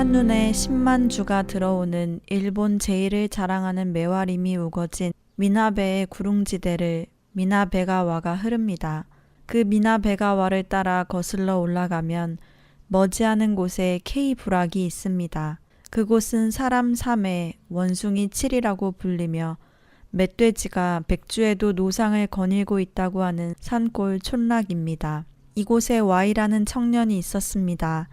한눈에 10만 주가 들어오는 일본 제일을 자랑하는 메와림이 우거진 미나베의 구릉지대를 미나베가와가 흐릅니다. 그 미나베가와를 따라 거슬러 올라가면 머지않은 곳에 K부락이 있습니다. 그곳은 사람 3에 원숭이 7이라고 불리며 멧돼지가 백주에도 노상을 거닐고 있다고 하는 산골 촌락입니다. 이곳에 Y라는 청년이 있었습니다.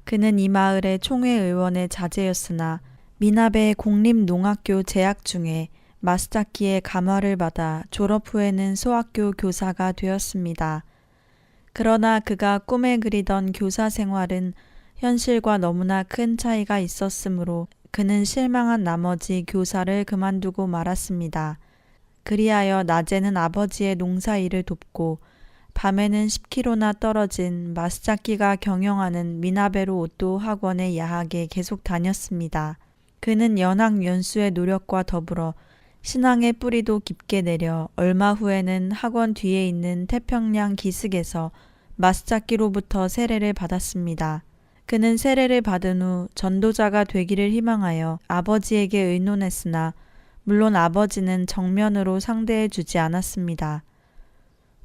그는 이 마을의 총회의원의 자제였으나 미나베 공립농학교 재학 중에 마스타키의 감화를 받아 졸업 후에는 소학교 교사가 되었습니다. 그러나 그가 꿈에 그리던 교사 생활은 현실과 너무나 큰 차이가 있었으므로 그는 실망한 나머지 교사를 그만두고 말았습니다. 그리하여 낮에는 아버지의 농사일을 돕고 밤에는 10km나 떨어진 마스타키가 경영하는 미나베루 오토 학원에 야하게 계속 다녔습니다. 그는 연학연수의 노력과 더불어 신앙의 뿌리도 깊게 내려 얼마 후에는 학원 뒤에 있는 태평양 기슭에서 마스타키로부터 세례를 받았습니다. 그는 세례를 받은 후 전도자가 되기를 희망하여 아버지에게 의논했으나 물론 아버지는 정면으로 상대해 주지 않았습니다.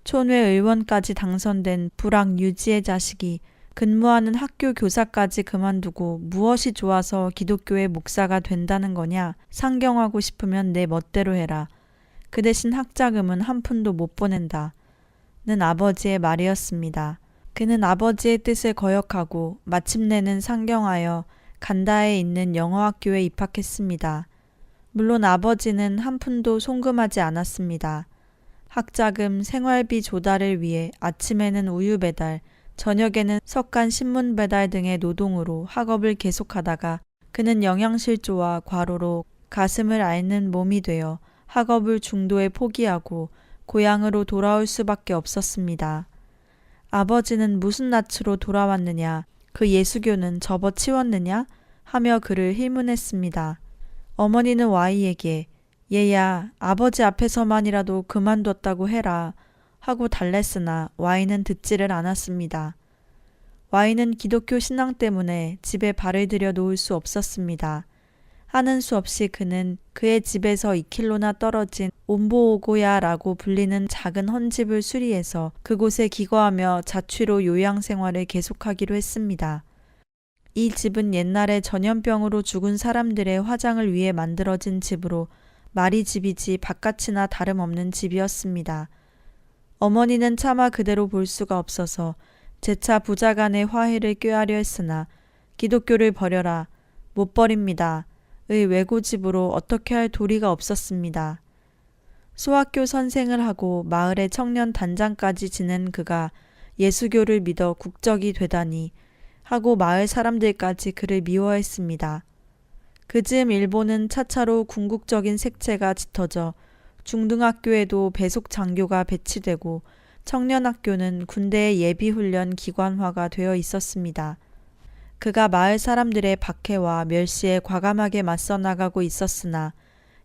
촌회 의원까지 당선된 불악 유지의 자식이 근무하는 학교 교사까지 그만두고 무엇이 좋아서 기독교의 목사가 된다는 거냐? 상경하고 싶으면 내 멋대로 해라. 그 대신 학자금은 한 푼도 못 보낸다. 는 아버지의 말이었습니다. 그는 아버지의 뜻을 거역하고 마침내는 상경하여 간다에 있는 영어학교에 입학했습니다. 물론 아버지는 한 푼도 송금하지 않았습니다. 학자금, 생활비 조달을 위해 아침에는 우유 배달, 저녁에는 석간 신문 배달 등의 노동으로 학업을 계속하다가 그는 영양실조와 과로로 가슴을 앓는 몸이 되어 학업을 중도에 포기하고 고향으로 돌아올 수밖에 없었습니다. 아버지는 무슨 낯으로 돌아왔느냐, 그 예수교는 접어치웠느냐 하며 그를 힐문했습니다. 어머니는 Y에게 얘야, 아버지 앞에서만이라도 그만뒀다고 해라 하고 달랬으나 Y는 듣지를 않았습니다. Y는 기독교 신앙 때문에 집에 발을 들여 놓을 수 없었습니다. 하는 수 없이 그는 그의 집에서 2km나 떨어진 온보오고야라고 불리는 작은 헌집을 수리해서 그곳에 기거하며 자취로 요양 생활을 계속하기로 했습니다. 이 집은 옛날에 전염병으로 죽은 사람들의 화장을 위해 만들어진 집으로 마리집이지 바깥이나 다름없는 집이었습니다. 어머니는 차마 그대로 볼 수가 없어서 재차 부자 간의 화해를 꾀하려 했으나 기독교를 버려라, 못 버립니다. 의 외고집으로 어떻게 할 도리가 없었습니다. 소학교 선생을 하고 마을의 청년 단장까지 지낸 그가 예수교를 믿어 국적이 되다니 하고 마을 사람들까지 그를 미워했습니다. 그즈음 일본은 차차로 궁극적인 색채가 짙어져 중등학교에도 배속 장교가 배치되고 청년학교는 군대의 예비훈련 기관화가 되어 있었습니다. 그가 마을 사람들의 박해와 멸시에 과감하게 맞서 나가고 있었으나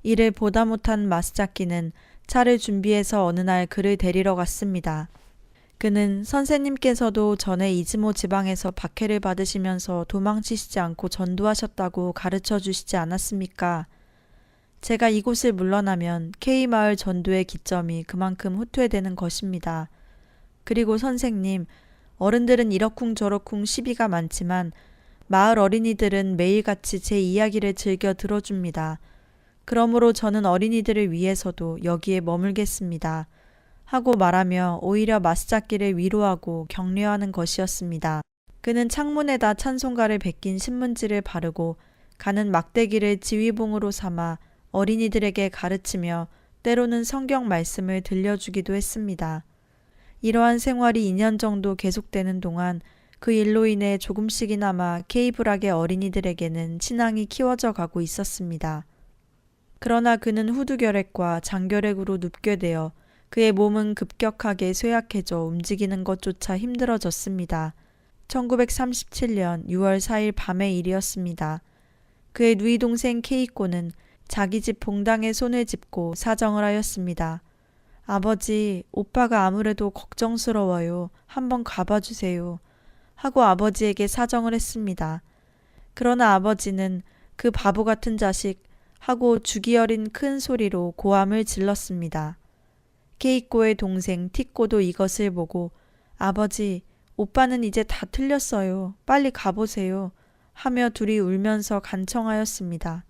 이를 보다 못한 마스자키는 차를 준비해서 어느 날 그를 데리러 갔습니다. 그는 선생님께서도 전에 이즈모 지방에서 박해를 받으시면서 도망치시지 않고 전도하셨다고 가르쳐 주시지 않았습니까? 제가 이곳을 물러나면 K마을 전도의 기점이 그만큼 후퇴되는 것입니다. 그리고 선생님, 어른들은 이러쿵저러쿵 시비가 많지만 마을 어린이들은 매일같이 제 이야기를 즐겨 들어줍니다. 그러므로 저는 어린이들을 위해서도 여기에 머물겠습니다. 하고 말하며 오히려 마스자키를 위로하고 격려하는 것이었습니다. 그는 창문에다 찬송가를 베낀 신문지를 바르고 가는 막대기를 지휘봉으로 삼아 어린이들에게 가르치며 때로는 성경 말씀을 들려주기도 했습니다. 이러한 생활이 2년 정도 계속되는 동안 그 일로 인해 조금씩이나마 K부락의 어린이들에게는 신앙이 키워져 가고 있었습니다. 그러나 그는 후두결핵과 장결핵으로 눕게 되어 그의 몸은 급격하게 쇠약해져 움직이는 것조차 힘들어졌습니다. 1937년 6월 4일 밤의 일이었습니다. 그의 누이 동생 케이코는 자기 집 봉당에 손을 짚고 사정을 하였습니다. 아버지, 오빠가 아무래도 걱정스러워요. 한번 가봐주세요. 하고 아버지에게 사정을 했습니다. 그러나 아버지는 그 바보 같은 자식 하고 주기 어린 큰 소리로 고함을 질렀습니다. 케이코의 동생 티코도 이것을 보고 아버지, 오빠는 이제 다 틀렸어요. 빨리 가보세요. 하며 둘이 울면서 간청하였습니다.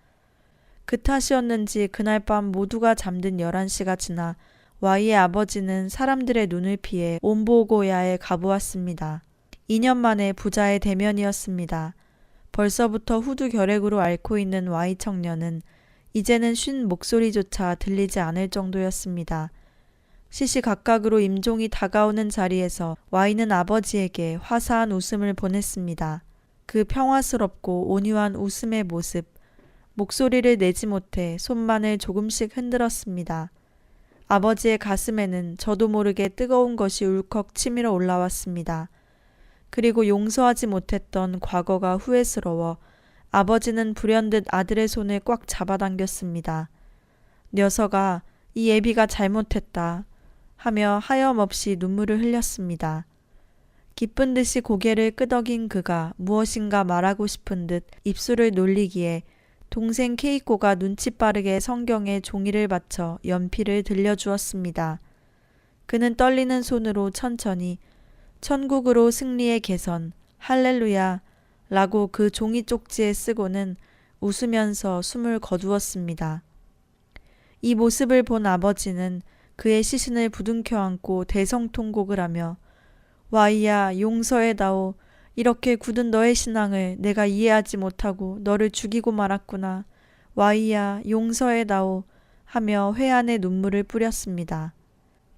그 탓이었는지 그날 밤 모두가 잠든 11시가 지나 Y의 아버지는 사람들의 눈을 피해 온보고야에 가보았습니다. 2년 만에 부자의 대면이었습니다. 벌써부터 후두 결핵으로 앓고 있는 Y 청년은 이제는 쉰 목소리조차 들리지 않을 정도였습니다. 시시각각으로 임종이 다가오는 자리에서 Y는 아버지에게 화사한 웃음을 보냈습니다. 그 평화스럽고 온유한 웃음의 모습, 목소리를 내지 못해 손만을 조금씩 흔들었습니다. 아버지의 가슴에는 저도 모르게 뜨거운 것이 울컥 치밀어 올라왔습니다. 그리고 용서하지 못했던 과거가 후회스러워 아버지는 불현듯 아들의 손을 꽉 잡아당겼습니다. 녀석아, 이 애비가 잘못했다 하며 하염없이 눈물을 흘렸습니다. 기쁜 듯이 고개를 끄덕인 그가 무엇인가 말하고 싶은 듯 입술을 놀리기에 동생 케이코가 눈치 빠르게 성경에 종이를 받쳐 연필을 들려주었습니다. 그는 떨리는 손으로 천천히 천국으로 승리의 개선, 할렐루야 라고 그 종이 쪽지에 쓰고는 웃으면서 숨을 거두었습니다. 이 모습을 본 아버지는 그의 시신을 부둥켜 안고 대성통곡을 하며 와이야 용서해다오. 이렇게 굳은 너의 신앙을 내가 이해하지 못하고 너를 죽이고 말았구나. 와이야 용서해다오 하며 회한의 눈물을 뿌렸습니다.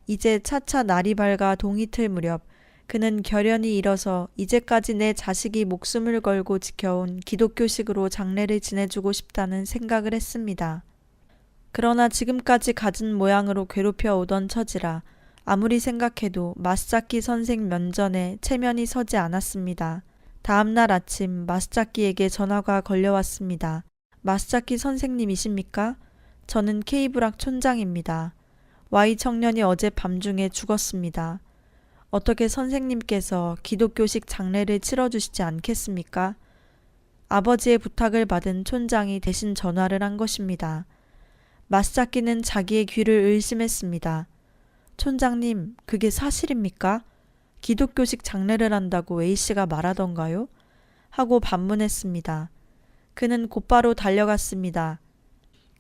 이제 차차 날이 밝아 동이 틀 무렵 그는 결연히 일어서 이제까지 내 자식이 목숨을 걸고 지켜온 기독교식으로 장례를 지내주고 싶다는 생각을 했습니다. 그러나 지금까지 가진 모양으로 괴롭혀 오던 처지라 아무리 생각해도 마스자키 선생 면전에 체면이 서지 않았습니다. 다음날 아침 마스자키에게 전화가 걸려왔습니다. 마스자키 선생님이십니까? 저는 케이브락 촌장입니다. Y 청년이 어제 밤중에 죽었습니다. 어떻게 선생님께서 기독교식 장례를 치러주시지 않겠습니까? 아버지의 부탁을 받은 촌장이 대신 전화를 한 것입니다. 마스자키는 자기의 귀를 의심했습니다. 촌장님, 그게 사실입니까? 기독교식 장례를 한다고 A씨가 말하던가요? 하고 반문했습니다. 그는 곧바로 달려갔습니다.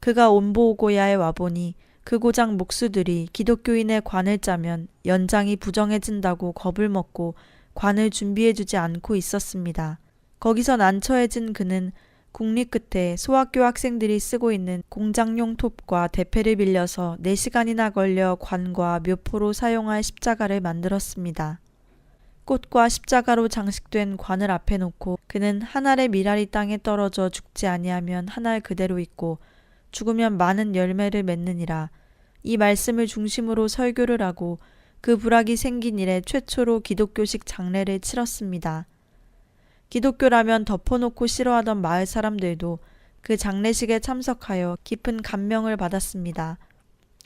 그가 온보고야에 와보니 그 고장 목수들이 기독교인의 관을 짜면 연장이 부정해진다고 겁을 먹고 관을 준비해주지 않고 있었습니다. 거기서 난처해진 그는 국리 끝에 소학교 학생들이 쓰고 있는 공장용 톱과 대패를 빌려서 4시간이나 걸려 관과 묘포로 사용할 십자가를 만들었습니다. 꽃과 십자가로 장식된 관을 앞에 놓고 그는 한 알의 밀알이 땅에 떨어져 죽지 아니하면 한 알 그대로 있고 죽으면 많은 열매를 맺느니라. 이 말씀을 중심으로 설교를 하고 그 불악이 생긴 이래 최초로 기독교식 장례를 치렀습니다. 기독교라면 덮어놓고 싫어하던 마을 사람들도 그 장례식에 참석하여 깊은 감명을 받았습니다.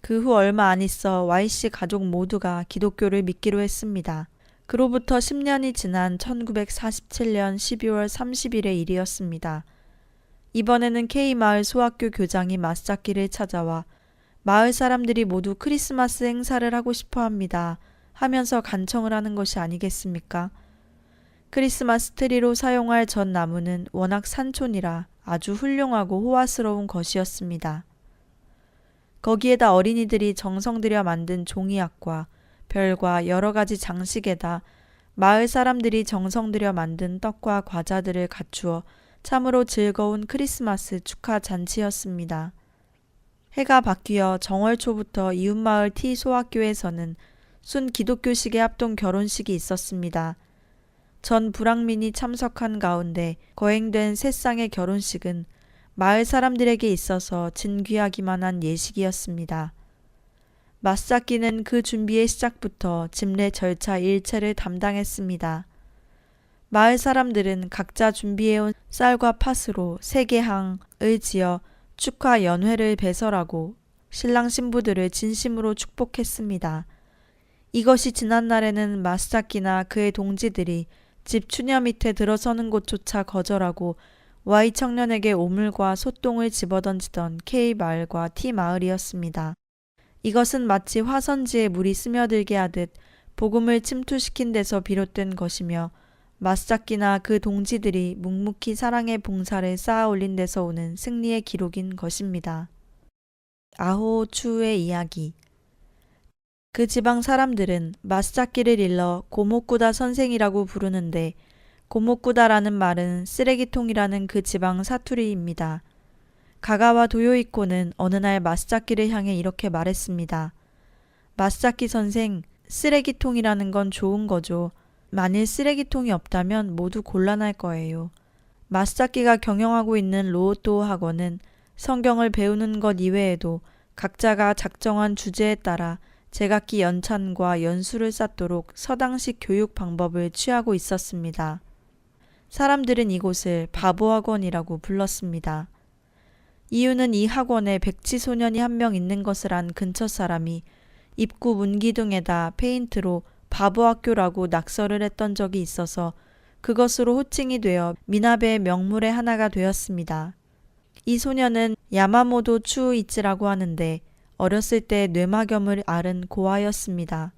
그 후 얼마 안 있어 Y씨 가족 모두가 기독교를 믿기로 했습니다. 그로부터 10년이 지난 1947년 12월 30일의 일이었습니다. 이번에는 K마을 소학교 교장이 마스자키를 찾아와 마을 사람들이 모두 크리스마스 행사를 하고 싶어 합니다 하면서 간청을 하는 것이 아니겠습니까? 크리스마스 트리로 사용할 전 나무는 워낙 산촌이라 아주 훌륭하고 호화스러운 것이었습니다. 거기에다 어린이들이 정성 들여 만든 종이약과 별과 여러 가지 장식에다 마을 사람들이 정성 들여 만든 떡과 과자들을 갖추어 참으로 즐거운 크리스마스 축하 잔치였습니다. 해가 바뀌어 정월 초부터 이웃마을 T 소학교에서는 순 기독교식의 합동 결혼식이 있었습니다. 전 불황민이 참석한 가운데 거행된 세 쌍의 결혼식은 마을 사람들에게 있어서 진귀하기만 한 예식이었습니다. 마스자키는 그 준비의 시작부터 집례 절차 일체를 담당했습니다. 마을 사람들은 각자 준비해온 쌀과 팥으로 3개항을 지어 축하 연회를 배설하고 신랑 신부들을 진심으로 축복했습니다. 이것이 지난 날에는 마스자키나 그의 동지들이 집 추녀 밑에 들어서는 것조차 거절하고 Y 청년에게 오물과 솥똥을 집어던지던 K 마을과 T 마을이었습니다. 이것은 마치 화선지에 물이 스며들게 하듯 복음을 침투시킨 데서 비롯된 것이며 마스자키나 그 동지들이 묵묵히 사랑의 봉사를 쌓아 올린 데서 오는 승리의 기록인 것입니다. 아호 추의 이야기. 그 지방 사람들은 마스자키를 일러 고모쿠다 선생이라고 부르는데 고모쿠다라는 말은 쓰레기통이라는 그 지방 사투리입니다. 가가와 도요이코는 어느 날 마스자키를 향해 이렇게 말했습니다. 마스자키 선생, 쓰레기통이라는 건 좋은 거죠. 만일 쓰레기통이 없다면 모두 곤란할 거예요. 마스자키가 경영하고 있는 로오토 학원은 성경을 배우는 것 이외에도 각자가 작정한 주제에 따라 제각기 연찬과 연수를 쌓도록 서당식 교육 방법을 취하고 있었습니다. 사람들은 이곳을 바보학원이라고 불렀습니다. 이유는 이 학원에 백치 소년이 한 명 있는 것을 안 근처 사람이 입구 문기둥에다 페인트로 바보학교라고 낙서를 했던 적이 있어서 그것으로 호칭이 되어 미나베의 명물의 하나가 되었습니다. 이 소년은 야마모도 추우이치라고 하는데 어렸을 때 뇌막염을 앓은 고아였습니다.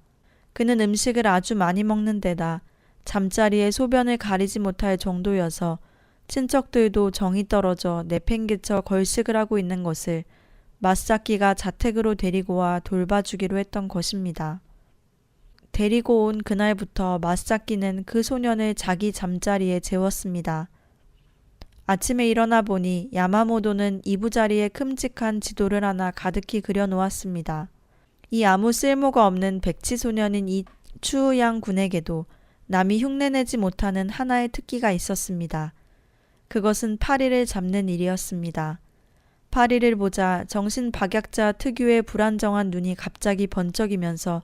그는 음식을 아주 많이 먹는 데다 잠자리에 소변을 가리지 못할 정도여서 친척들도 정이 떨어져 내팽개쳐 걸식을 하고 있는 것을 마스자키가 자택으로 데리고 와 돌봐주기로 했던 것입니다. 데리고 온 그날부터 마스자키는 그 소년을 자기 잠자리에 재웠습니다. 아침에 일어나 보니 야마모도는 이부자리에 큼직한 지도를 하나 가득히 그려놓았습니다. 이 아무 쓸모가 없는 백치 소년인 이 추우양 군에게도 남이 흉내내지 못하는 하나의 특기가 있었습니다. 그것은 파리를 잡는 일이었습니다. 파리를 보자 정신박약자 특유의 불안정한 눈이 갑자기 번쩍이면서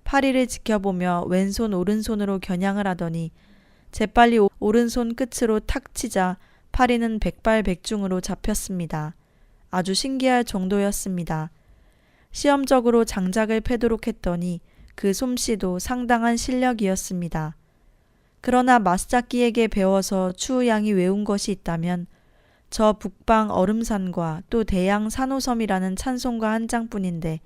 파리를 지켜보며 왼손 오른손으로 겨냥을 하더니 재빨리 오른손 끝으로 탁 치자 파리는 백발백중으로 잡혔습니다. 아주 신기할 정도였습니다. 시험적으로 장작을 패도록 했더니 그 솜씨도 상당한 실력이었습니다. 그러나 마스자키에게 배워서 추우양이 외운 것이 있다면 저 북방 얼음산과 또 대양 산호섬이라는 찬송가 한 장뿐인데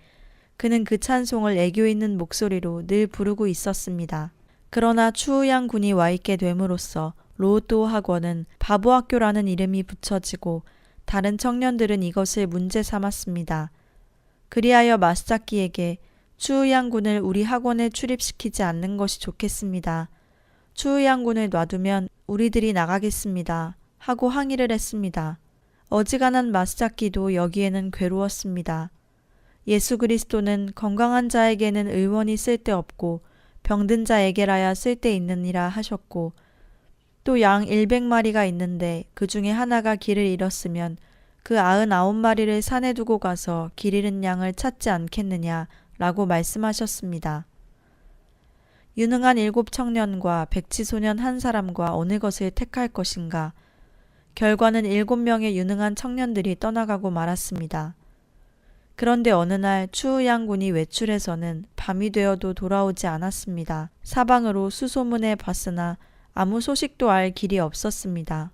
그는 그 찬송을 애교 있는 목소리로 늘 부르고 있었습니다. 그러나 추우양 군이 와 있게 됨으로써 로또 학원은 바보학교라는 이름이 붙여지고 다른 청년들은 이것을 문제 삼았습니다. 그리하여 마스자키에게 추우양 군을 우리 학원에 출입시키지 않는 것이 좋겠습니다. 추우양 군을 놔두면 우리들이 나가겠습니다. 하고 항의를 했습니다. 어지간한 마스자키도 여기에는 괴로웠습니다. 예수 그리스도는 건강한 자에게는 의원이 쓸데없고 병든 자에게라야 쓸데있느니라 하셨고 또 양 100마리가 있는데 그 중에 하나가 길을 잃었으면 그 99마리를 산에 두고 가서 길 잃은 양을 찾지 않겠느냐 라고 말씀하셨습니다. 유능한 7 청년과 백치소년 한 사람과 어느 것을 택할 것인가. 결과는 7명의 유능한 청년들이 떠나가고 말았습니다. 그런데 어느 날 추우양 군이 외출해서는 밤이 되어도 돌아오지 않았습니다. 사방으로 수소문해 봤으나 아무 소식도 알 길이 없었습니다.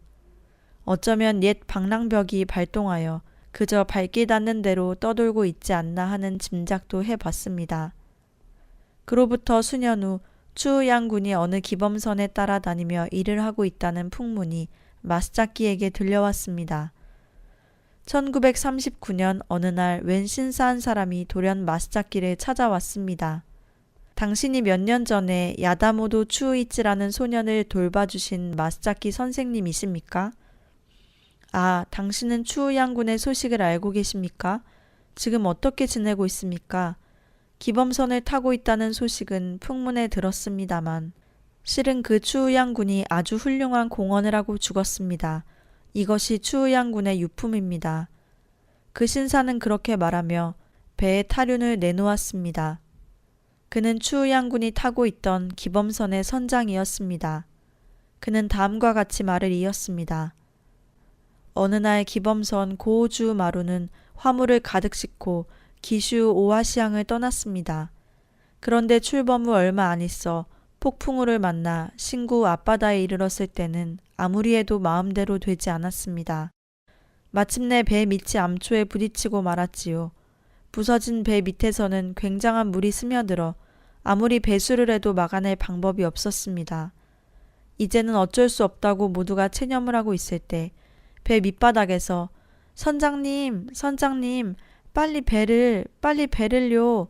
어쩌면 옛 방랑벽이 발동하여 그저 발길 닿는 대로 떠돌고 있지 않나 하는 짐작도 해봤습니다. 그로부터 수년 후 추우양 군이 어느 기범선에 따라다니며 일을 하고 있다는 풍문이 마스자키에게 들려왔습니다. 1939년 어느 날 웬 신사한 사람이 돌연 마스자키를 찾아왔습니다. 당신이 몇 년 전에 야다모도 추우이치라는 소년을 돌봐주신 마스자키 선생님이십니까? 아, 당신은 추우양 군의 소식을 알고 계십니까? 지금 어떻게 지내고 있습니까? 기범선을 타고 있다는 소식은 풍문에 들었습니다만 실은 그 추우양 군이 아주 훌륭한 공헌을 하고 죽었습니다. 이것이 추우양 군의 유품입니다. 그 신사는 그렇게 말하며 배에 타륜을 내놓았습니다. 그는 추우양 군이 타고 있던 기범선의 선장이었습니다. 그는 다음과 같이 말을 이었습니다. 어느 날 기범선 고우주 마루는 화물을 가득 싣고 기슈 오하시항을 떠났습니다. 그런데 출범 후 얼마 안 있어 폭풍우를 만나 신구 앞바다에 이르렀을 때는 아무리 해도 마음대로 되지 않았습니다. 마침내 배 밑이 암초에 부딪히고 말았지요. 부서진 배 밑에서는 굉장한 물이 스며들어 아무리 배수를 해도 막아낼 방법이 없었습니다. 이제는 어쩔 수 없다고 모두가 체념을 하고 있을 때 배 밑바닥에서 선장님, 선장님, 빨리 배를요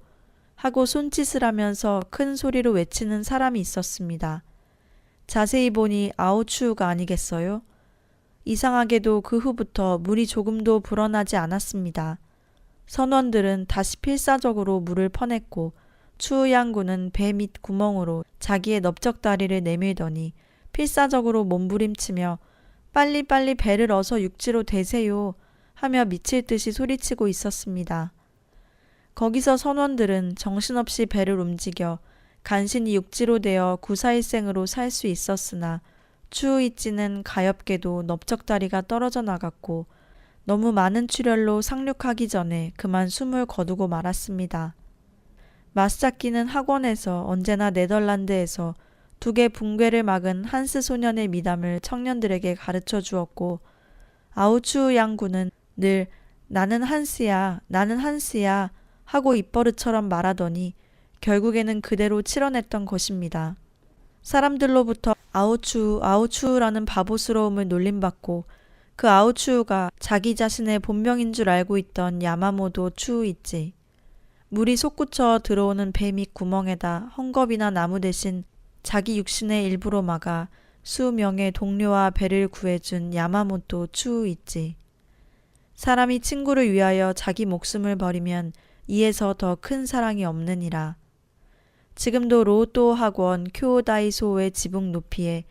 하고 손짓을 하면서 큰 소리로 외치는 사람이 있었습니다. 자세히 보니 아오추우가 아니겠어요? 이상하게도 그 후부터 물이 조금도 불어나지 않았습니다. 선원들은 다시 필사적으로 물을 퍼냈고 추우 양군은 배 밑 구멍으로 자기의 넓적다리를 내밀더니 필사적으로 몸부림치며 빨리빨리 배를 어서 육지로 대세요 하며 미칠 듯이 소리치고 있었습니다. 거기서 선원들은 정신없이 배를 움직여 간신히 육지로 대어 구사일생으로 살 수 있었으나 추우이찌는 가엾게도 넓적다리가 떨어져 나갔고 너무 많은 출혈로 상륙하기 전에 그만 숨을 거두고 말았습니다. 마스자키는 학원에서 언제나 네덜란드에서 두개 붕괴를 막은 한스 소년의 미담을 청년들에게 가르쳐 주었고 아우추우 양군은 늘 나는 한스야, 나는 한스야 하고 입버릇처럼 말하더니 결국에는 그대로 치러냈던 것입니다. 사람들로부터 아우추우, 아우추우라는 바보스러움을 놀림받고 그 아우추우가 자기 자신의 본명인 줄 알고 있던 야마모도 추우이치. 물이 솟구쳐 들어오는 배 밑 구멍에다 헝겊이나 나무 대신 자기 육신의 일부로 막아 수명의 동료와 배를 구해준 야마모토 추우이치. 사람이 친구를 위하여 자기 목숨을 버리면 이에서 더 큰 사랑이 없느니라. 지금도 로또 학원 쿄다이소의 지붕 높이에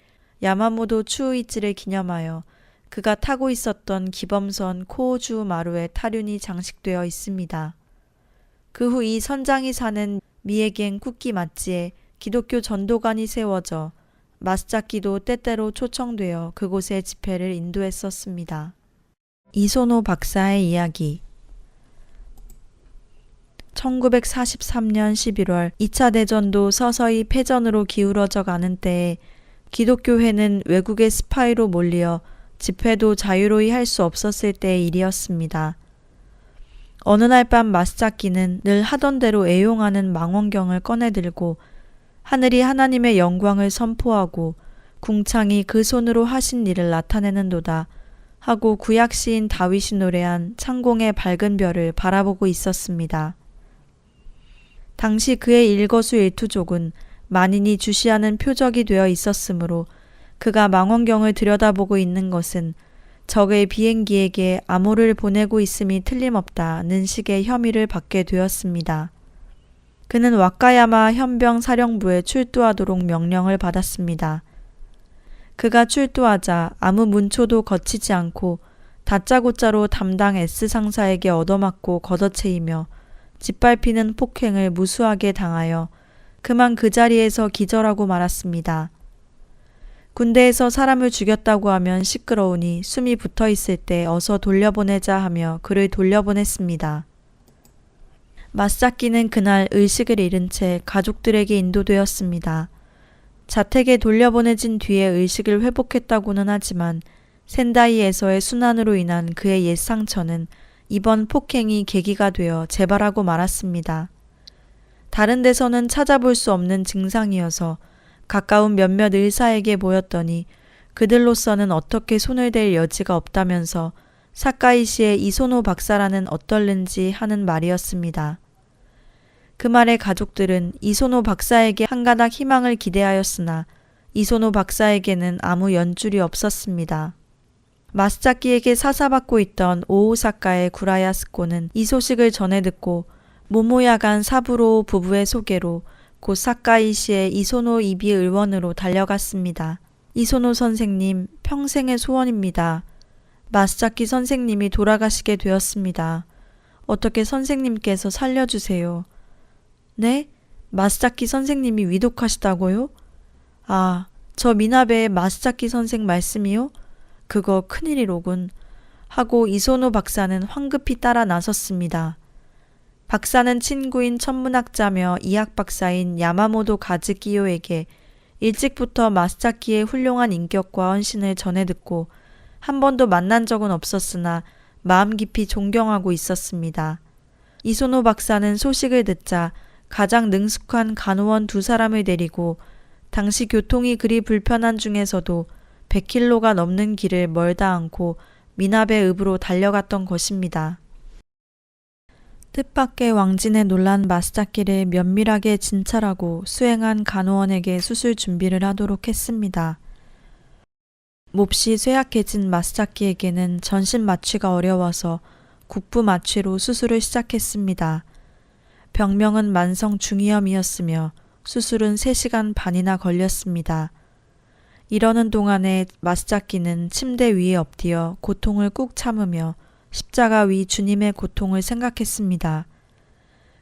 야마모토 추우이치를 기념하여 그가 타고 있었던 기범선 코오주 마루의 타륜이 장식되어 있습니다. 그 후 이 선장이 사는 미에겐 쿠키 마치에 기독교 전도관이 세워져 마스자키도 때때로 초청되어 그곳에 집회를 인도했었습니다. 이소노 박사의 이야기. 1943년 11월 2차 대전도 서서히 패전으로 기울어져 가는 때에 기독교회는 외국의 스파이로 몰려 집회도 자유로이 할 수 없었을 때의 일이었습니다. 어느 날 밤 마스자키는 늘 하던 대로 애용하는 망원경을 꺼내들고 하늘이 하나님의 영광을 선포하고 궁창이 그 손으로 하신 일을 나타내는도다 하고 구약 시인 다윗이 노래한 창공의 밝은 별을 바라보고 있었습니다. 당시 그의 일거수일투족은 만인이 주시하는 표적이 되어 있었으므로 그가 망원경을 들여다보고 있는 것은 적의 비행기에게 암호를 보내고 있음이 틀림없다는 식의 혐의를 받게 되었습니다. 그는 와카야마 현병 사령부에 출두하도록 명령을 받았습니다. 그가 출두하자 아무 문초도 거치지 않고 다짜고짜로 담당 S상사에게 얻어맞고 걷어채이며 짓밟히는 폭행을 무수하게 당하여 그만 그 자리에서 기절하고 말았습니다. 군대에서 사람을 죽였다고 하면 시끄러우니 숨이 붙어 있을 때 어서 돌려보내자 하며 그를 돌려보냈습니다. 마스자키는 그날 의식을 잃은 채 가족들에게 인도되었습니다. 자택에 돌려보내진 뒤에 의식을 회복했다고는 하지만 센다이에서의 순환으로 인한 그의 옛 상처는 이번 폭행이 계기가 되어 재발하고 말았습니다. 다른 데서는 찾아볼 수 없는 증상이어서 가까운 몇몇 의사에게 보였더니 그들로서는 어떻게 손을 댈 여지가 없다면서 사카이시의 이소노 박사라는 어떨는지 하는 말이었습니다. 그 말에 가족들은 이소노 박사에게 한 가닥 희망을 기대하였으나 이소노 박사에게는 아무 연줄이 없었습니다. 마스자키에게 사사받고 있던 오오사카의 구라야스코는 이 소식을 전해 듣고 모모야간 사부로 부부의 소개로 곧 사카이시의 이소노 이비 의원으로 달려갔습니다. 이소노 선생님, 평생의 소원입니다. 마스자키 선생님이 돌아가시게 되었습니다. 어떻게 선생님께서 살려주세요. 네? 마스자키 선생님이 위독하시다고요? 아, 저 미나베의 마스자키 선생 말씀이요? 그거 큰일이로군. 하고 이소노 박사는 황급히 따라 나섰습니다. 박사는 친구인 천문학자며 이학 박사인 야마모토 가즈키요에게 일찍부터 마스자키의 훌륭한 인격과 헌신을 전해 듣고 한 번도 만난 적은 없었으나 마음 깊이 존경하고 있었습니다. 이소노 박사는 소식을 듣자 가장 능숙한 간호원 2사람을 데리고 당시 교통이 그리 불편한 중에서도 100km가 넘는 길을 멀다 않고 미나베 읍으로 달려갔던 것입니다. 뜻밖의 왕진에 놀란 마스자키를 면밀하게 진찰하고 수행한 간호원에게 수술 준비를 하도록 했습니다. 몹시 쇠약해진 마스자키에게는 전신 마취가 어려워서 국부 마취로 수술을 시작했습니다. 병명은 만성 중이염이었으며 수술은 3시간 반이나 걸렸습니다. 이러는 동안에 마스자키는 침대 위에 엎드려 고통을 꾹 참으며 십자가 위 주님의 고통을 생각했습니다.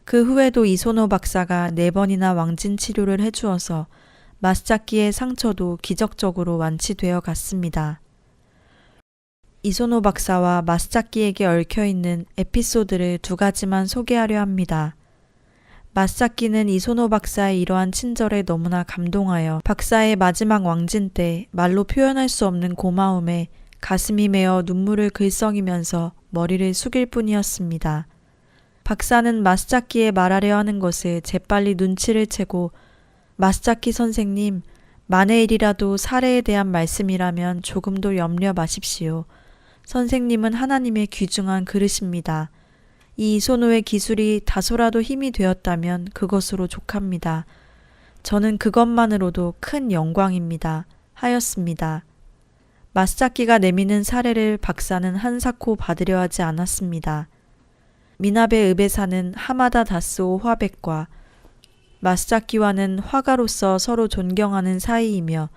그 후에도 이소노 박사가 4번이나 왕진 치료를 해주어서 마스자키의 상처도 기적적으로 완치되어 갔습니다. 이소노 박사와 마스자키에게 얽혀있는 에피소드를 2가지만 소개하려 합니다. 마스자키는 이소노 박사의 이러한 친절에 너무나 감동하여 박사의 마지막 왕진 때 말로 표현할 수 없는 고마움에 가슴이 메어 눈물을 글썽이면서 머리를 숙일 뿐이었습니다. 박사는 마스자키의 말하려 하는 것을 재빨리 눈치를 채고 마스자키 선생님, 만의 일이라도 사례에 대한 말씀이라면 조금도 염려 마십시오. 선생님은 하나님의 귀중한 그릇입니다. 이 이소노의 기술이 다소라도 힘이 되었다면 그것으로 족합니다. 저는 그것만으로도 큰 영광입니다. 하였습니다. 마스자키가 내미는 사례를 박사는 한사코 받으려 하지 않았습니다. 미나베 읍에 사는 하마다 다스오 화백과 마스자키와는 화가로서 서로 존경하는 사이이며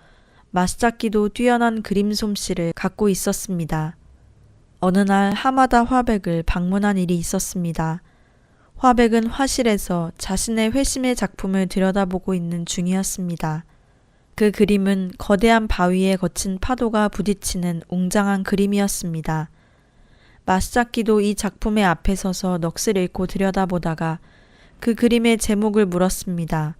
마스자키도 뛰어난 그림 솜씨를 갖고 있었습니다. 어느 날 하마다 화백을 방문한 일이 있었습니다. 화백은 화실에서 자신의 회심의 작품을 들여다보고 있는 중이었습니다. 그 그림은 거대한 바위에 거친 파도가 부딪히는 웅장한 그림이었습니다. 마스자키도 이 작품의 앞에 서서 넋을 잃고 들여다보다가 그 그림의 제목을 물었습니다.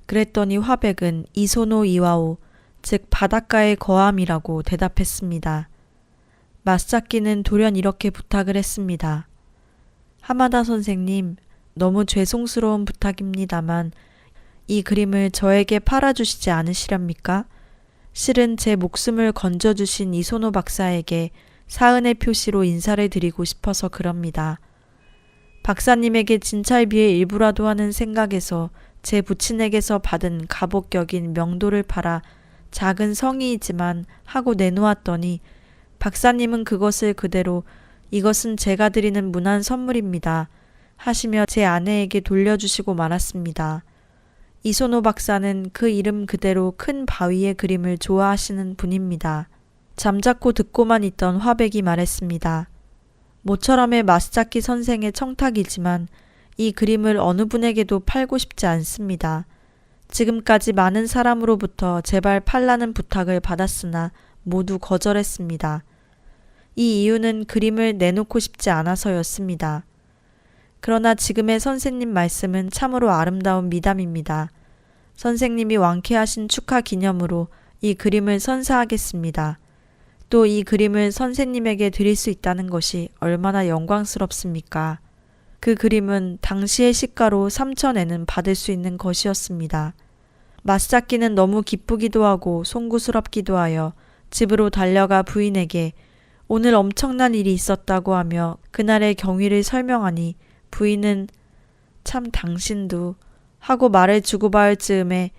그랬더니 화백은 이소노 이와오, 즉 바닷가의 거함이라고 대답했습니다. 마스자키는 돌연 이렇게 부탁을 했습니다. 하마다 선생님, 너무 죄송스러운 부탁입니다만 이 그림을 저에게 팔아주시지 않으시렵니까? 실은 제 목숨을 건져주신 이소노 박사에게 사은의 표시로 인사를 드리고 싶어서 그럽니다. 박사님에게 진찰비의 일부라도 하는 생각에서 제 부친에게서 받은 가복격인 명도를 팔아 작은 성의이지만 하고 내놓았더니 박사님은 그것을 그대로 이것은 제가 드리는 무난 선물입니다 하시며 제 아내에게 돌려주시고 말았습니다. 이소노 박사는 그 이름 그대로 큰 바위의 그림을 좋아하시는 분입니다. 잠자코 듣고만 있던 화백이 말했습니다. 모처럼의 마스자키 선생의 청탁이지만 이 그림을 어느 분에게도 팔고 싶지 않습니다. 지금까지 많은 사람으로부터 제발 팔라는 부탁을 받았으나 모두 거절했습니다. 이 이유는 그림을 내놓고 싶지 않아서였습니다. 그러나 지금의 선생님 말씀은 참으로 아름다운 미담입니다. 선생님이 완쾌하신 축하 기념으로 이 그림을 선사하겠습니다. 또 이 그림을 선생님에게 드릴 수 있다는 것이 얼마나 영광스럽습니까? 그 그림은 당시의 시가로 3,000엔은 받을 수 있는 것이었습니다. 마스자키는 너무 기쁘기도 하고 송구스럽기도 하여 집으로 달려가 부인에게 오늘 엄청난 일이 있었다고 하며 그날의 경위를 설명하니 부인은 참 당신도 하고 말을 주고받을 즈음에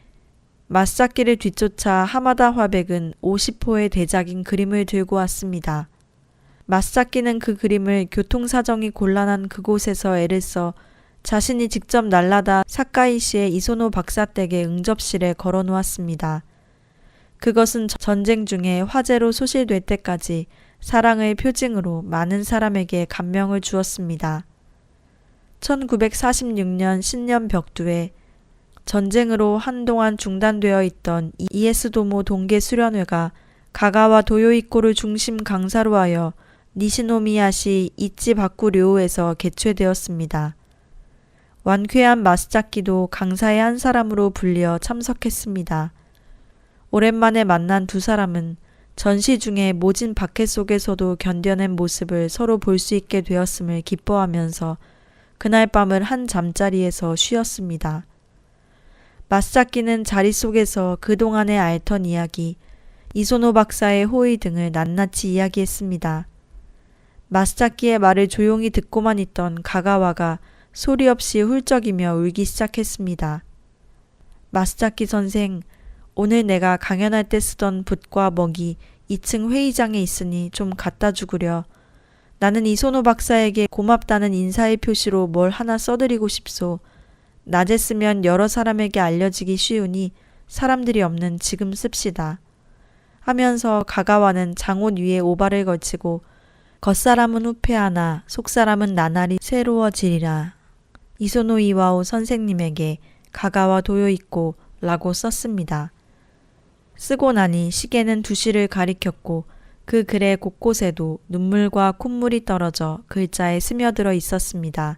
마스자키를 뒤쫓아 하마다 화백은 50호의 대작인 그림을 들고 왔습니다. 마스자키는 그 그림을 교통사정이 곤란한 그곳에서 애를 써 자신이 직접 날라다 사카이시의 이소노 박사 댁의 응접실에 걸어 놓았습니다. 그것은 전쟁 중에 화재로 소실될 때까지 사랑의 표징으로 많은 사람에게 감명을 주었습니다. 1946년 신년 벽두에 전쟁으로 한동안 중단되어 있던 이에스도모 동계 수련회가 가가와 도요이코를 중심 강사로 하여 니시노미야시 이치바쿠-료우에서 개최되었습니다. 완쾌한 마스자키도 강사의 한 사람으로 불려 참석했습니다. 오랜만에 만난 두 사람은 전시 중에 모진 박해 속에서도 견뎌낸 모습을 서로 볼 수 있게 되었음을 기뻐하면서 그날 밤을 한 잠자리에서 쉬었습니다. 마스잡기는 자리 속에서 그동안에 앓던 이야기, 이소노 박사의 호의 등을 낱낱이 이야기했습니다. 마스잡기의 말을 조용히 듣고만 있던 가가와가 소리 없이 훌쩍이며 울기 시작했습니다. 마스잡기 선생, 오늘 내가 강연할 때 쓰던 붓과 먹이 2층 회의장에 있으니 좀 갖다 주구려. 나는 이소노 박사에게 고맙다는 인사의 표시로 뭘 하나 써드리고 싶소. 낮에 쓰면 여러 사람에게 알려지기 쉬우니 사람들이 없는 지금 씁시다. 하면서 가가와는 장옷 위에 오발을 걸치고 겉사람은 후패하나 속사람은 나날이 새로워지리라. 이소노 이와오 선생님에게 가가와 도요 있고 라고 썼습니다. 쓰고 나니 시계는 2시를 가리켰고 그 글의 곳곳에도 눈물과 콧물이 떨어져 글자에 스며들어 있었습니다.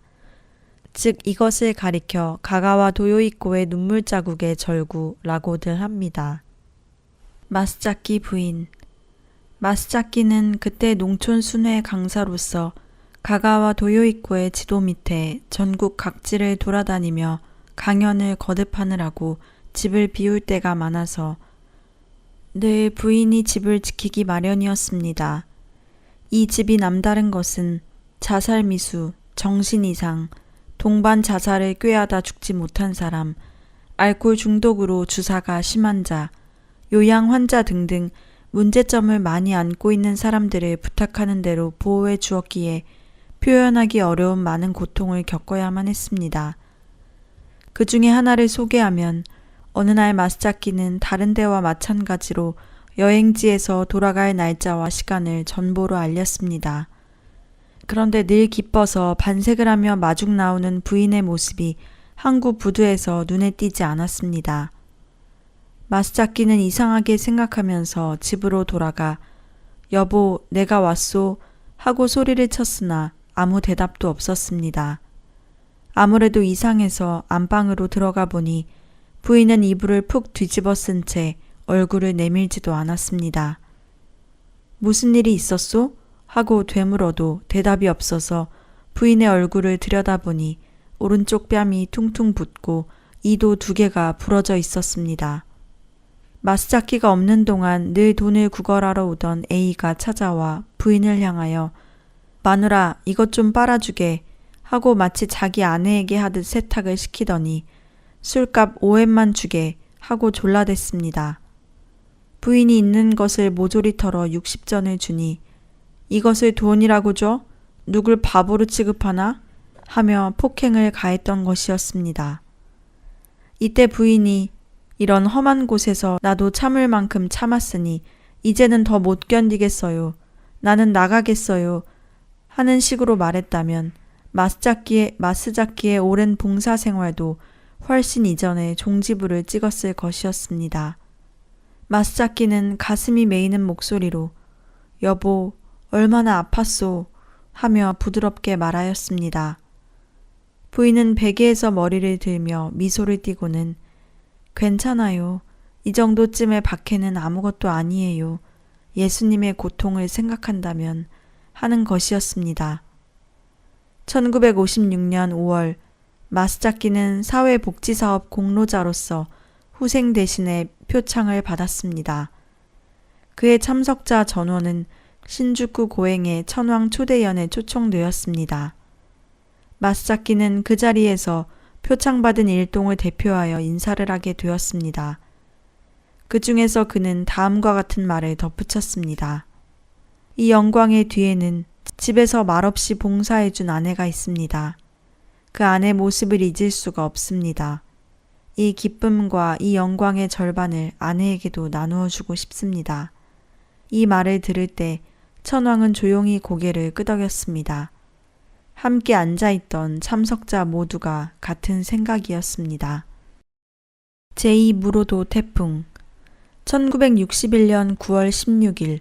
즉 이것을 가리켜 가가와 도요이코의 눈물 자국의 절구라고들 합니다. 마스잡기 부인. 마스잡기는 그때 농촌 순회 강사로서 가가와 도요이코의 지도 밑에 전국 각지를 돌아다니며 강연을 거듭하느라고 집을 비울 때가 많아서 늘 부인이 집을 지키기 마련이었습니다. 이 집이 남다른 것은 자살미수, 정신이상, 동반 자살을 꾀하다 죽지 못한 사람, 알코올 중독으로 주사가 심한 자, 요양 환자 등등 문제점을 많이 안고 있는 사람들을 부탁하는 대로 보호해 주었기에 표현하기 어려운 많은 고통을 겪어야만 했습니다. 그 중에 하나를 소개하면 어느 날 마스잡기는 다른 데와 마찬가지로 여행지에서 돌아갈 날짜와 시간을 전보로 알렸습니다. 그런데 늘 기뻐서 반색을 하며 마중 나오는 부인의 모습이 항구 부두에서 눈에 띄지 않았습니다. 마스잡기는 이상하게 생각하면서 집으로 돌아가 여보, 내가 왔소 하고 소리를 쳤으나 아무 대답도 없었습니다. 아무래도 이상해서 안방으로 들어가 보니 부인은 이불을 푹 뒤집어 쓴 채 얼굴을 내밀지도 않았습니다. 무슨 일이 있었소? 하고 되물어도 대답이 없어서 부인의 얼굴을 들여다보니 오른쪽 뺨이 퉁퉁 붓고 이도 2개가 부러져 있었습니다. 마스잡기가 없는 동안 늘 돈을 구걸하러 오던 A가 찾아와 부인을 향하여 마누라 이것 좀 빨아주게 하고 마치 자기 아내에게 하듯 세탁을 시키더니 술값 5엔만 주게 하고 졸라댔습니다. 부인이 있는 것을 모조리 털어 60전을 주니 이것을 돈이라고 줘? 누굴 바보로 취급하나? 하며 폭행을 가했던 것이었습니다. 이때 부인이 이런 험한 곳에서 나도 참을 만큼 참았으니 이제는 더 못 견디겠어요. 나는 나가겠어요. 하는 식으로 말했다면 마스잡기의 오랜 봉사 생활도 훨씬 이전에 종지부를 찍었을 것이었습니다. 마스잡기는 가슴이 메이는 목소리로 여보, 얼마나 아팠소 하며 부드럽게 말하였습니다. 부인은 베개에서 머리를 들며 미소를 띠고는 괜찮아요. 이 정도쯤의 박해는 아무것도 아니에요. 예수님의 고통을 생각한다면 하는 것이었습니다. 1956년 5월 마스잡기는 사회복지사업 공로자로서 후생 대신에 표창을 받았습니다. 그의 참석자 전원은 신주쿠 고행의 천황 초대연에 초청되었습니다. 마스잡기는 그 자리에서 표창받은 일동을 대표하여 인사를 하게 되었습니다. 그 중에서 그는 다음과 같은 말을 덧붙였습니다. 이 영광의 뒤에는 집에서 말없이 봉사해준 아내가 있습니다. 그 아내 모습을 잊을 수가 없습니다. 이 기쁨과 이 영광의 절반을 아내에게도 나누어 주고 싶습니다. 이 말을 들을 때 천황은 조용히 고개를 끄덕였습니다. 함께 앉아있던 참석자 모두가 같은 생각이었습니다. 제2무로도 태풍 1961년 9월 16일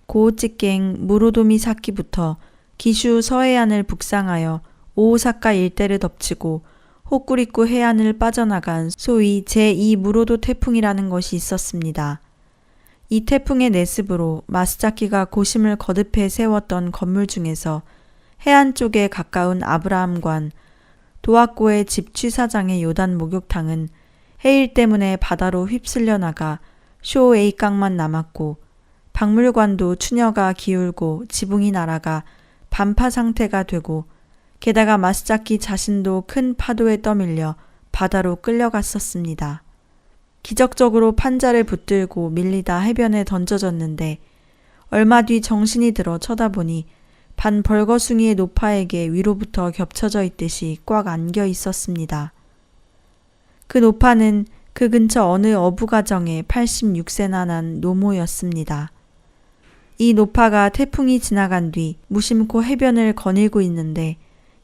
고우찌갱 무로도미 사키부터 기슈 서해안을 북상하여 오오사카 일대를 덮치고 호쿠리쿠 해안을 빠져나간 소위 제2무로도 태풍이라는 것이 있었습니다. 이 태풍의 내습으로 마스자키가 고심을 거듭해 세웠던 건물 중에서 해안 쪽에 가까운 아브라함관, 도학고의 집 취사장의 요단 목욕탕은 해일 때문에 바다로 휩쓸려 나가 쇼 A강만 남았고, 박물관도 추녀가 기울고 지붕이 날아가 반파 상태가 되고, 게다가 마스자키 자신도 큰 파도에 떠밀려 바다로 끌려갔었습니다. 기적적으로 판자를 붙들고 밀리다 해변에 던져졌는데 얼마 뒤 정신이 들어 쳐다보니 반 벌거숭이의 노파에게 위로부터 겹쳐져 있듯이 꽉 안겨 있었습니다. 그 노파는 그 근처 어느 어부가정의 86세나 난 노모였습니다. 이 노파가 태풍이 지나간 뒤 무심코 해변을 거닐고 있는데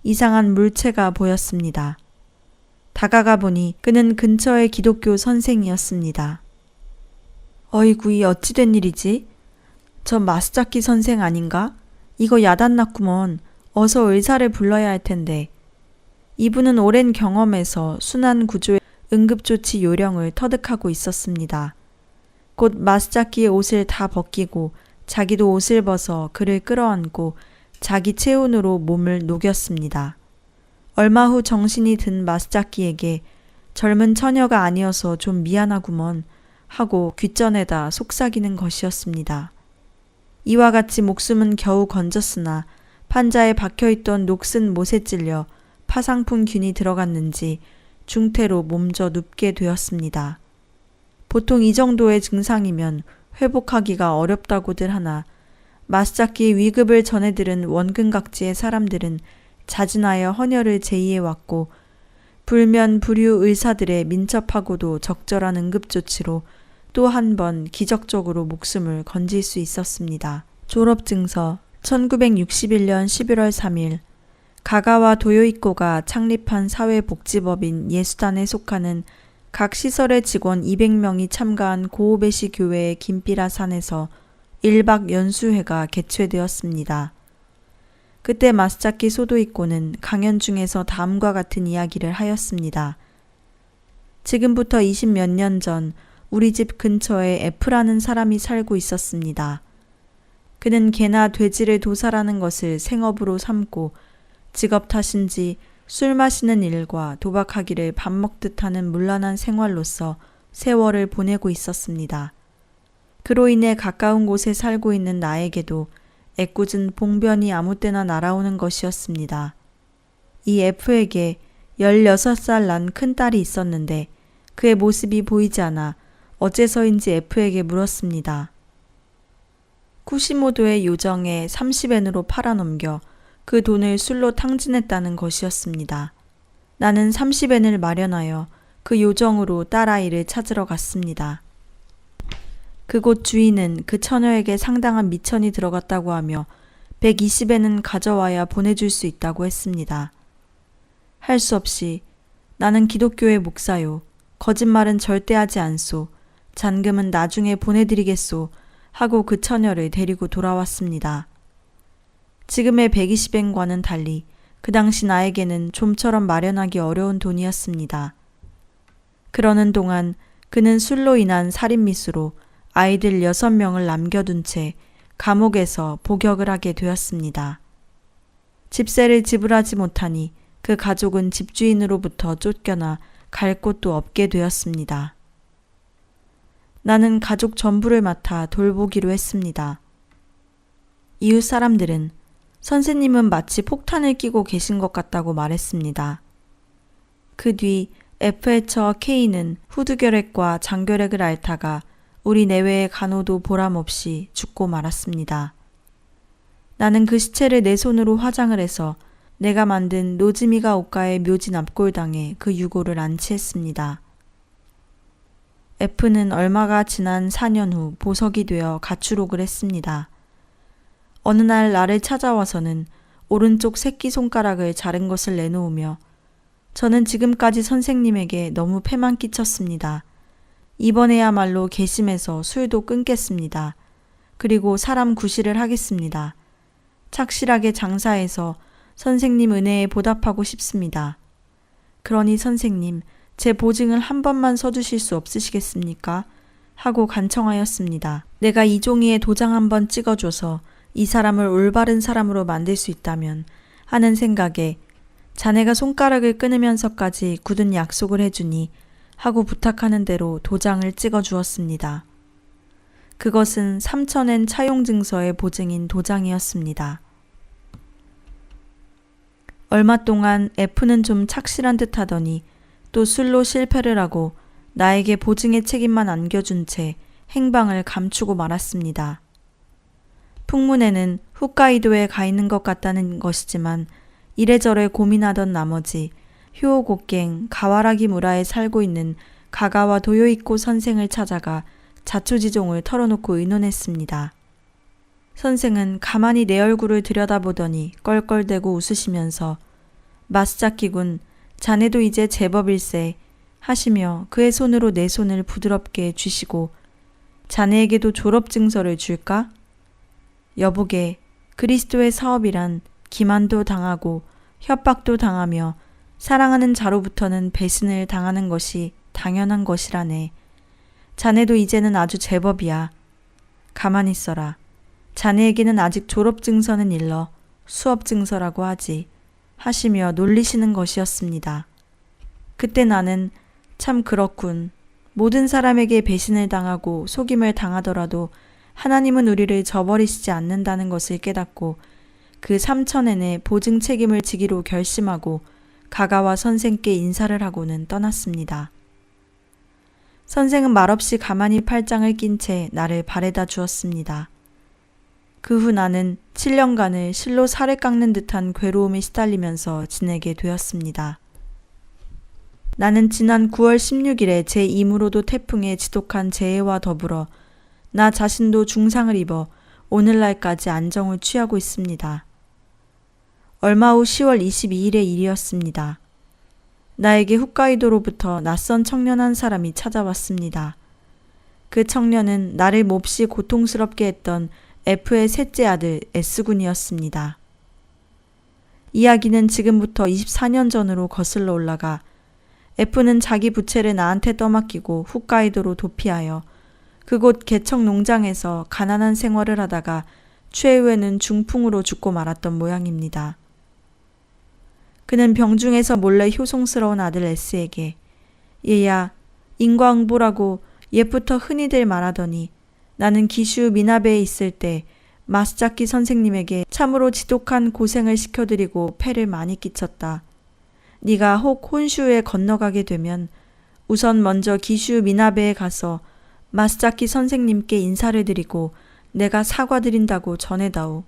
이상한 물체가 보였습니다. 다가가 보니 그는 근처의 기독교 선생이었습니다. 어이구, 이 어찌된 일이지? 저 마스자키 선생 아닌가? 이거 야단났구먼. 어서 의사를 불러야 할 텐데. 이분은 오랜 경험에서 순환 구조의 응급조치 요령을 터득하고 있었습니다. 곧 마스자키의 옷을 다 벗기고 자기도 옷을 벗어 그를 끌어안고 자기 체온으로 몸을 녹였습니다. 얼마 후 정신이 든 마스자키에게 젊은 처녀가 아니어서 좀 미안하구먼 하고 귓전에다 속삭이는 것이었습니다. 이와 같이 목숨은 겨우 건졌으나 판자에 박혀있던 녹슨 못에 찔려 파상풍균이 들어갔는지 중태로 몸져 눕게 되었습니다. 보통 이 정도의 증상이면 회복하기가 어렵다고들 하나 마스자키의 위급을 전해들은 원근각지의 사람들은 자진하여 헌혈을 제의해왔고, 불면 불유 의사들의 민첩하고도 적절한 응급조치로 또 한 번 기적적으로 목숨을 건질 수 있었습니다. 졸업증서 1961년 11월 3일 가가와 도요이코가 창립한 사회복지법인 예수단에 속하는 각 시설의 직원 200명이 참가한 고오베시 교회의 김비라산에서 1박 연수회가 개최되었습니다. 그때 마스자키 소도이코는 강연 중에서 다음과 같은 이야기를 하였습니다. 지금부터 20몇 년 전 우리 집 근처에 F라는 사람이 살고 있었습니다. 그는 개나 돼지를 도살하는 것을 생업으로 삼고 직업 탓인지 술 마시는 일과 도박하기를 밥 먹듯 하는 문란한 생활로서 세월을 보내고 있었습니다. 그로 인해 가까운 곳에 살고 있는 나에게도 애꿎은 봉변이 아무 때나 날아오는 것이었습니다. 이 F에게 16살 난 큰딸이 있었는데 그의 모습이 보이지 않아 어째서인지 F에게 물었습니다. 쿠시모도의 요정에 30엔으로 팔아넘겨 그 돈을 술로 탕진했다는 것이었습니다. 나는 30엔을 마련하여 그 요정으로 딸아이를 찾으러 갔습니다. 그곳 주인은 그 처녀에게 상당한 미천이 들어갔다고 하며 120엔은 가져와야 보내줄 수 있다고 했습니다. 할 수 없이 나는 기독교의 목사요. 거짓말은 절대 하지 않소. 잔금은 나중에 보내드리겠소. 하고 그 처녀를 데리고 돌아왔습니다. 지금의 120엔과는 달리 그 당시 나에게는 좀처럼 마련하기 어려운 돈이었습니다. 그러는 동안 그는 술로 인한 살인미수로 아이들 6명을 남겨둔 채 감옥에서 복역을 하게 되었습니다. 집세를 지불하지 못하니 그 가족은 집주인으로부터 쫓겨나 갈 곳도 없게 되었습니다. 나는 가족 전부를 맡아 돌보기로 했습니다. 이웃 사람들은 선생님은 마치 폭탄을 끼고 계신 것 같다고 말했습니다. 그 뒤 F의 처 K는 후두결핵과 장결핵을 앓다가 우리 내외의 간호도 보람없이 죽고 말았습니다. 나는 그 시체를 내 손으로 화장을 해서 내가 만든 노즈미가 오카의 묘지 납골당에 그 유골을 안치했습니다. F는 얼마가 지난 4년 후 보석이 되어 가출옥을 했습니다. 어느 날 나를 찾아와서는 오른쪽 새끼손가락을 자른 것을 내놓으며 저는 지금까지 선생님에게 너무 패만 끼쳤습니다. 이번에야말로 괘씸해서 술도 끊겠습니다. 그리고 사람 구실을 하겠습니다. 착실하게 장사해서 선생님 은혜에 보답하고 싶습니다. 그러니 선생님, 제 보증을 한 번만 서주실 수 없으시겠습니까? 하고 간청하였습니다. 내가 이종이의 도장 한번 찍어줘서 이 사람을 올바른 사람으로 만들 수 있다면 하는 생각에 자네가 손가락을 끊으면서까지 굳은 약속을 해주니 하고 부탁하는 대로 도장을 찍어주었습니다. 그것은 3,000엔 차용증서의 보증인 도장이었습니다. 얼마 동안 F는 좀 착실한 듯 하더니 또 술로 실패를 하고 나에게 보증의 책임만 안겨준 채 행방을 감추고 말았습니다. 풍문에는 홋카이도에 가 있는 것 같다는 것이지만 이래저래 고민하던 나머지 효고갱 가와라기 무라에 살고 있는 가가와 도요이코 선생을 찾아가 자초지종을 털어놓고 의논했습니다. 선생은 가만히 내 얼굴을 들여다보더니 껄껄대고 웃으시면서 마스자키군, 자네도 이제 제법일세 하시며 그의 손으로 내 손을 부드럽게 쥐시고 자네에게도 졸업증서를 줄까? 여보게, 그리스도의 사업이란 기만도 당하고 협박도 당하며 사랑하는 자로부터는 배신을 당하는 것이 당연한 것이라네. 자네도 이제는 아주 제법이야. 가만히 있어라. 자네에게는 아직 졸업증서는 일러 수업증서라고 하지 하시며 놀리시는 것이었습니다. 그때 나는 참 그렇군. 모든 사람에게 배신을 당하고 속임을 당하더라도 하나님은 우리를 저버리시지 않는다는 것을 깨닫고 그 3,000엔의 보증 책임을 지기로 결심하고 가가와 선생께 인사를 하고는 떠났습니다. 선생은 말없이 가만히 팔짱을 낀 채 나를 바래다 주었습니다. 그 후 나는 7년간을 실로 살을 깎는 듯한 괴로움에 시달리면서 지내게 되었습니다. 나는 지난 9월 16일에 제 이무로도 태풍의 지독한 재해와 더불어 나 자신도 중상을 입어 오늘날까지 안정을 취하고 있습니다. 얼마 후 10월 22일의 일이었습니다. 나에게 홋카이도로부터 낯선 청년 한 사람이 찾아왔습니다. 그 청년은 나를 몹시 고통스럽게 했던 F의 셋째 아들 S군이었습니다. 이야기는 지금부터 24년 전으로 거슬러 올라가 F는 자기 부채를 나한테 떠맡기고 홋카이도로 도피하여 그곳 개척 농장에서 가난한 생활을 하다가 최후에는 중풍으로 죽고 말았던 모양입니다. 그는 병중에서 몰래 효송스러운 아들 S에게 얘야, 인과응보라고 옛부터 흔히들 말하더니 나는 기슈 미나베에 있을 때 마스자키 선생님에게 참으로 지독한 고생을 시켜드리고 폐를 많이 끼쳤다. 네가 혹 혼슈에 건너가게 되면 우선 먼저 기슈 미나베에 가서 마스자키 선생님께 인사를 드리고 내가 사과드린다고 전해다오.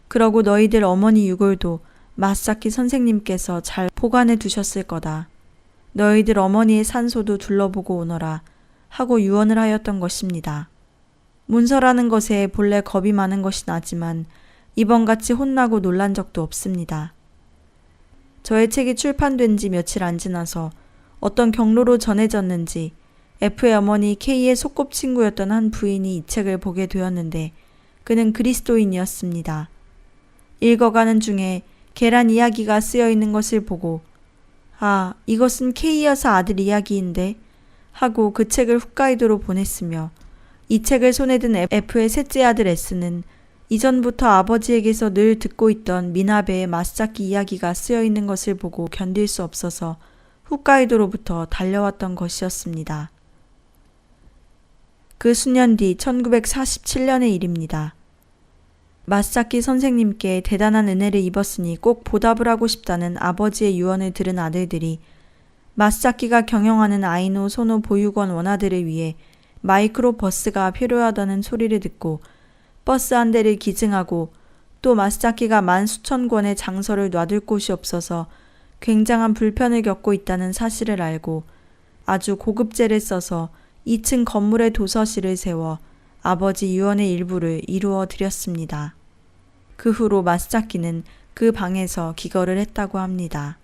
그러고 너희들 어머니 유골도 마스자키 선생님께서 잘 보관해 두셨을 거다. 너희들 어머니의 산소도 둘러보고 오너라 하고 유언을 하였던 것입니다. 문서라는 것에 본래 겁이 많은 것이 나지만 이번같이 혼나고 놀란 적도 없습니다. 저의 책이 출판된 지 며칠 안 지나서 어떤 경로로 전해졌는지 F의 어머니 K의 소꿉친구였던 한 부인이 이 책을 보게 되었는데 그는 그리스도인이었습니다. 읽어가는 중에 계란 이야기가 쓰여 있는 것을 보고 아, 이것은 K 여사 아들 이야기인데 하고 그 책을 홋카이도로 보냈으며 이 책을 손에 든 F의 셋째 아들 S는 이전부터 아버지에게서 늘 듣고 있던 미나베의 마스자키 이야기가 쓰여 있는 것을 보고 견딜 수 없어서 홋카이도로부터 달려왔던 것이었습니다. 그 수년 뒤 1947년의 일입니다. 마스자키 선생님께 대단한 은혜를 입었으니 꼭 보답을 하고 싶다는 아버지의 유언을 들은 아들들이 마스자키가 경영하는 아이노 소노 보육원 원아들을 위해 마이크로 버스가 필요하다는 소리를 듣고 버스 한 대를 기증하고 또 마스자키가 만 수천 권의 장서를 놔둘 곳이 없어서 굉장한 불편을 겪고 있다는 사실을 알고 아주 고급재를 써서 2층 건물에 도서실을 세워 아버지 유언의 일부를 이루어 드렸습니다. 그 후로 마스자키는 그 방에서 기거를 했다고 합니다.